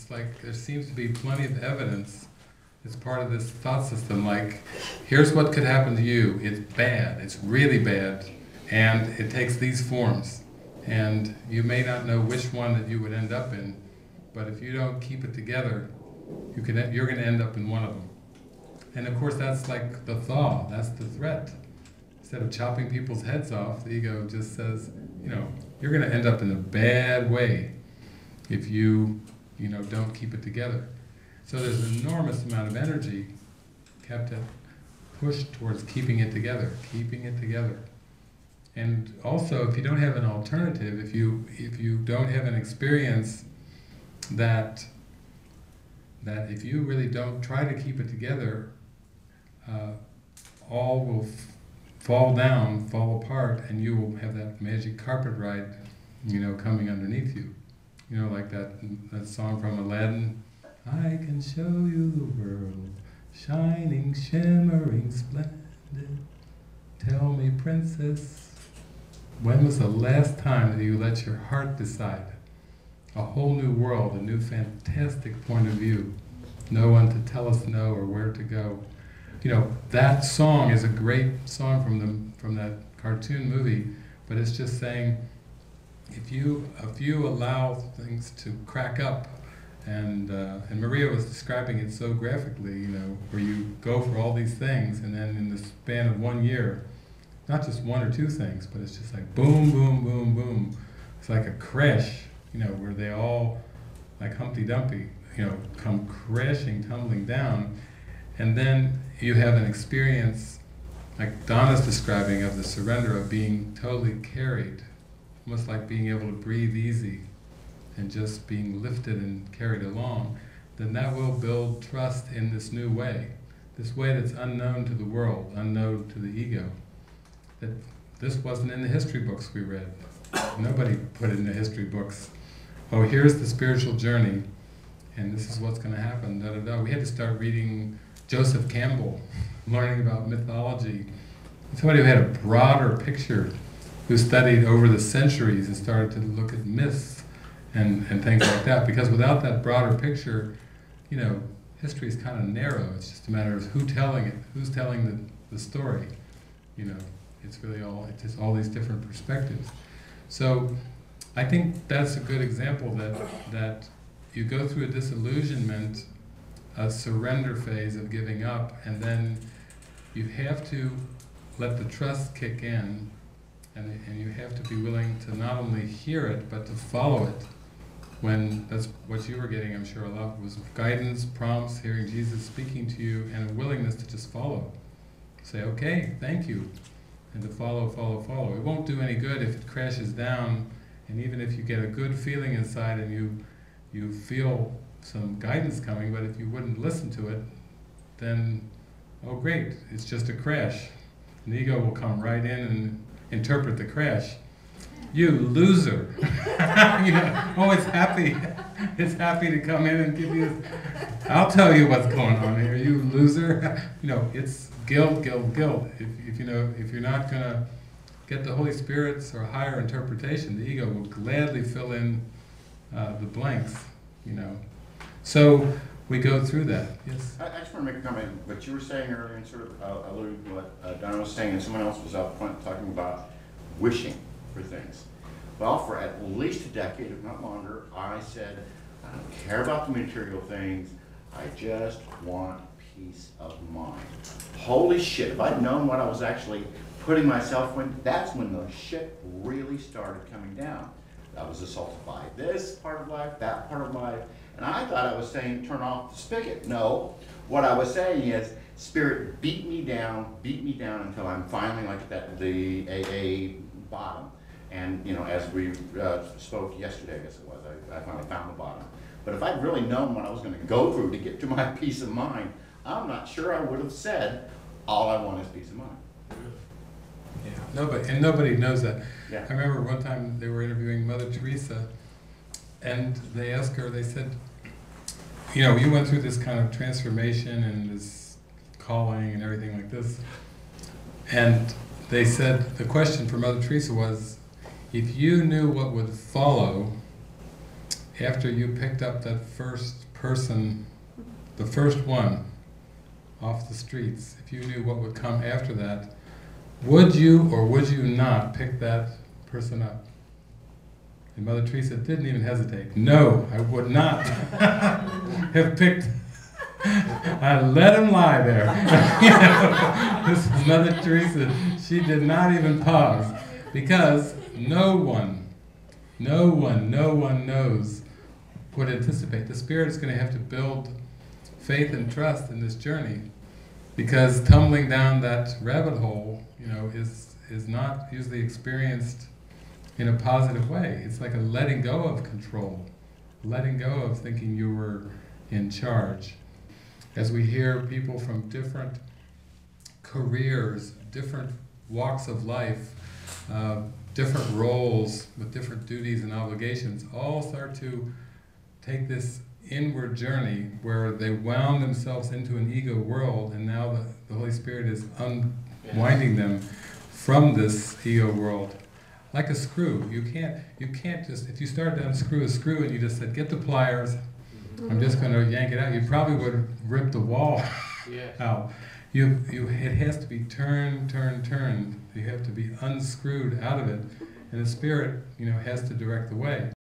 it's like there seems to be plenty of evidence. It's part of this thought system, like, here's what could happen to you. It's bad, it's really bad, and it takes these forms. And you may not know which one that you would end up in, but if you don't keep it together, you're going to end up in one of them. And of course that's like the thaw, that's the threat. Instead of chopping people's heads off, the ego just says, you know, you're going to end up in a bad way if you don't keep it together. So there's an enormous amount of energy pushed towards keeping it together, keeping it together. And also, if you don't have an alternative, if you don't have an experience that if you really don't try to keep it together, all will fall down, fall apart, and you will have that magic carpet ride, coming underneath you. Like that song from Aladdin, I can show you the world, shining, shimmering, splendid. Tell me, princess, when was the last time that you let your heart decide? A whole new world, a new fantastic point of view. No one to tell us no or where to go. That song is a great song from that cartoon movie, but it's just saying, if you allow things to crack up, and Maria was describing it so graphically, where you go for all these things, and then in the span of 1 year, not just one or two things, but it's just like boom, boom, boom, boom. It's like a crash, where they all, like Humpty Dumpty, come crashing, tumbling down, and then you have an experience, like Donna's describing, of the surrender of being totally carried, almost like being able to breathe easy and just being lifted and carried along. Then that will build trust in this new way, this way that's unknown to the world, unknown to the ego. That this wasn't in the history books we read. Nobody put it in the history books. Oh, here's the spiritual journey, and this is what's going to happen, da da da. We had to start reading Joseph Campbell, learning about mythology. Somebody who had a broader picture, who studied over the centuries and started to look at myths and things like that. Because without that broader picture, history is kind of narrow. It's just a matter of who's telling the story. It's really it's just all these different perspectives. So I think that's a good example that you go through a disillusionment, a surrender phase of giving up, and then you have to let the trust kick in, and you have to be willing to not only hear it, but to follow it. When that's what you were getting, I'm sure, a lot was guidance, prompts, hearing Jesus speaking to you, and a willingness to just follow. Say, okay, thank you, and to follow, follow, follow. It won't do any good if it crashes down, and even if you get a good feeling inside and you feel some guidance coming, but if you wouldn't listen to it, then, oh great, it's just a crash. And the ego will come right in and interpret the crash. You loser! Oh, it's happy. It's happy to come in and give you, I'll tell you what's going on here, you loser. It's guilt, guilt, guilt. If you're not going to get the Holy Spirit's or higher interpretation, the ego will gladly fill in the blanks, So we go through that. Yes? I just want to make a comment. What you were saying earlier, and sort of alluding to what Donna was saying, and someone else was up front talking about wishing for things. Well, for at least a decade, if not longer, I said, I don't care about the material things, I just want peace of mind. Holy shit, if I'd known what I was actually putting myself in, that's when the shit really started coming down. I was assaulted by this part of life, that part of life, and I thought I was saying turn off the spigot. No, what I was saying is, Spirit, beat me down until I'm finally like the AA bottom. And as we spoke yesterday, I guess it was, I finally found the bottom. But if I'd really known what I was going to go through to get to my peace of mind, I'm not sure I would have said, all I want is peace of mind. Yeah, nobody knows that. Yeah. I remember one time they were interviewing Mother Teresa, and they asked her, they said, you went through this kind of transformation and this calling and everything like this. And they said, the question for Mother Teresa was, if you knew what would follow after you picked up that first person, the first one, off the streets, if you knew what would come after that, would you or would you not pick that person up? And Mother Teresa didn't even hesitate. No, I would not have picked. I let him lie there. You know, this is Mother Teresa. She did not even pause, because no one knows what to anticipate. The Spirit is going to have to build faith and trust in this journey, because tumbling down that rabbit hole, you know, is not usually experienced in a positive way. It's like a letting go of control, letting go of thinking you were in charge. As we hear people from different careers, different walks of life, different roles with different duties and obligations, all start to take this inward journey where they wound themselves into an ego world, and now the Holy Spirit is unwinding them from this ego world. Like a screw, you can't just, if you started to unscrew a screw and you just said, get the pliers, I'm just going to yank it out, you probably would rip the wall out. It has to be turned. You have to be unscrewed out of it, and the Spirit, you know, has to direct the way.